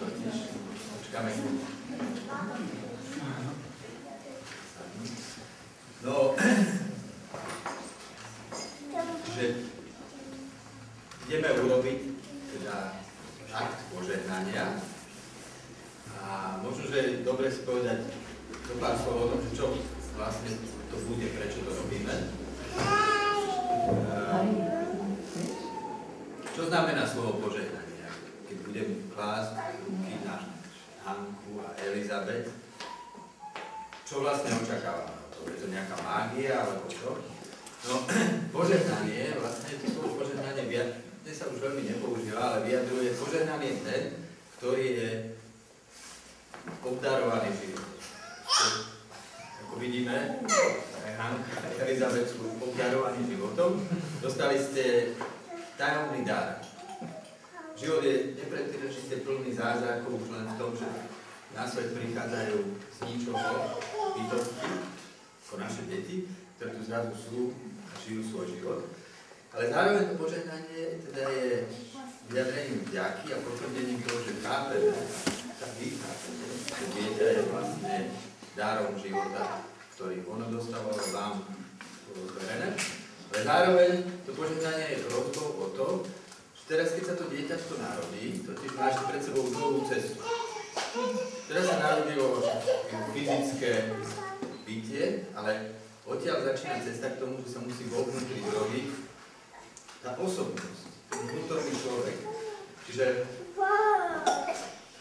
totiž. Počkáme chvíľu. No, že ideme urobiť teda akt požehnania a možno, že je dobre si povedať do pár slov o tom, že čo vlastne to bude, prečo to robíme. Čo znamená slovo požehnanie? Keď budem klásť ruky na Hanku a Elizabet, čo vlastne očakávame? Je to nejaká mágia, alebo čo? No, požehnanie, vlastne to slovo požehnanie dnes sa už veľmi nepoužíva, ale vyjadruje požehnanie ten, ktorý je obdarovaný život. Ako vidíme, Hanka a Elizabet sú obdarovaní životom, dostali ste tajomný dar. Život je nepretržite plný zázrakov už len v tom, že na svet prichádzajú z ničoho bytosti, ako naše deti, ktoré tu zrazu sú a žijú svoj život. Ale zároveň to požehnanie teda je vyjadrením vďaky a potvrdením toho, že chápeme, sa vychápeme, že dieťa je vlastne darom života, ktorý ono dostávalo vám zverené. Ale zároveň to požehnanie je prosbou o to, že teraz, keď sa to dieťatko narodí, totiž máš pred sebou dlhú cestu. Teraz sa narodilo fyzické bytie, ale odtiaľ začína cesta k tomu, že sa musí vo vnútri zrodiť tá osobnosť, ten vnútorný človek. Čiže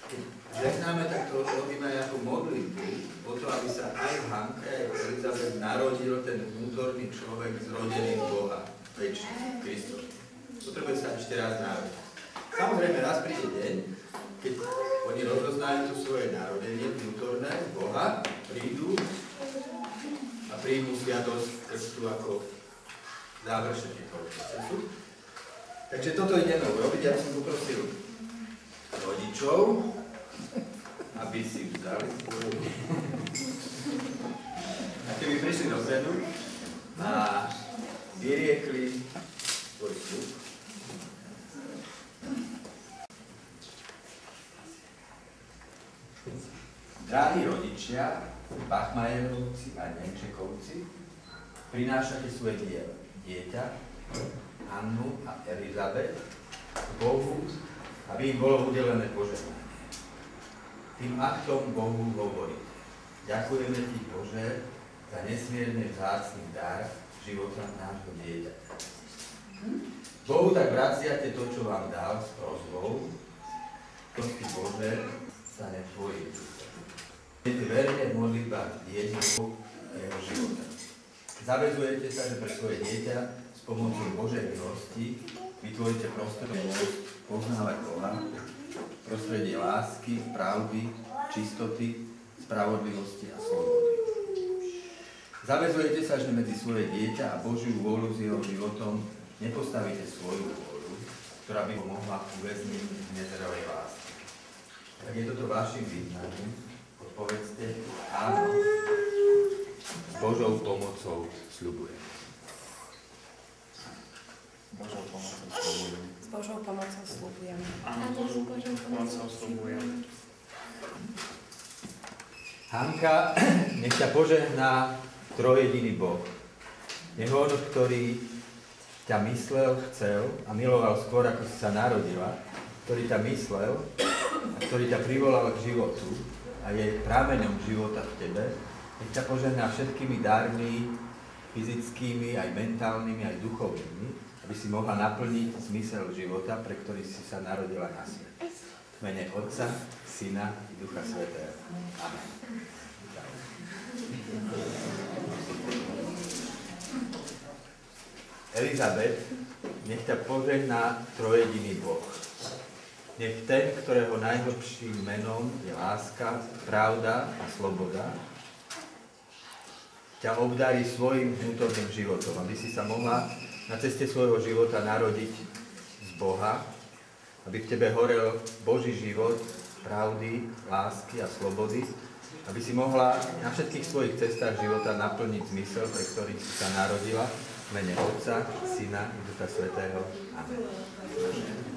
keď žehnáme, tak to robíme aj ako modlitbu o to, aby sa aj v Hanke, aj v Elizabet narodil ten vnútorný človek zrodený z Boha, väčší Kristus. Potrebuje sa ešte raz narodiť. Samozrejme, raz príde deň, keď oni rozoznajú to svoje narodenie vnútorné z Boha, prídu a príjmu sviatosť krstu ako završenie toho procesu. Takže toto ideme urobiť. Ja som poprosil rodičov, aby si vzali svoju a keby prišli dopredu a vyriekli svoj sľub. Drahí rodičia, Bachmajerovci a Nemčekovci, prinášate svoje dieťa, Annu a Elizabet, Bohu, aby im bolo udelené požehnanie. Tým aktom Bohu hovoríte: ďakujeme ti, Bože, za nesmierne vzácny dar života nášho dieťaťa. Bohu tak vraciate to, čo vám dal s prosbou, prosti Bože, stane tvojim. Budete verne v modlitbách dieťaťu jeho života. Zavezujete sa, že pre svoje dieťa s pomocou Božej milosti vytvoríte prostredie poznávať Boha, prostredie lásky, pravdy, čistoty, spravodlivosti a slobody. Zavezujete sa, že medzi svoje dieťa a Božiu vôľu s jeho životom nepostavíte svoju vôľu, ktorá by ho mohla uväzniť v nezrelej láske. Tak je toto vašim vyznaním. Povedzte, áno, s Božou pomocou sľubujem. S Božou pomocou sľubujem. Áno, s Božou pomocou sľubujem. Hanka, nech ťa požehná trojjediný Boh. Nech on, ktorý ťa myslel, chcel a miloval skôr, ako si sa narodila, ktorý ťa myslel a ktorý ťa privolal k životu, a je prameňom života v tebe, nech ťa požehná všetkými darmi, fyzickými, aj mentálnymi, aj duchovnými, aby si mohla naplniť zmysel života, pre ktorý si sa narodila na svet. V mene Otca, Syna i Ducha Svätého. Amen. Elizabet, nech ťa požehná trojjediný Boh. Nech ten, ktorého najhlbším menom je láska, pravda a sloboda, ťa obdarí svojim vnútorným životom, aby si sa mohla na ceste svojho života narodiť z Boha, aby v tebe horel Boží život, pravdy, lásky a slobody, aby si mohla na všetkých svojich cestách života naplniť zmysel, pre ktorý si sa narodila, v mene Otca, Syna i Ducha Svätého. Amen.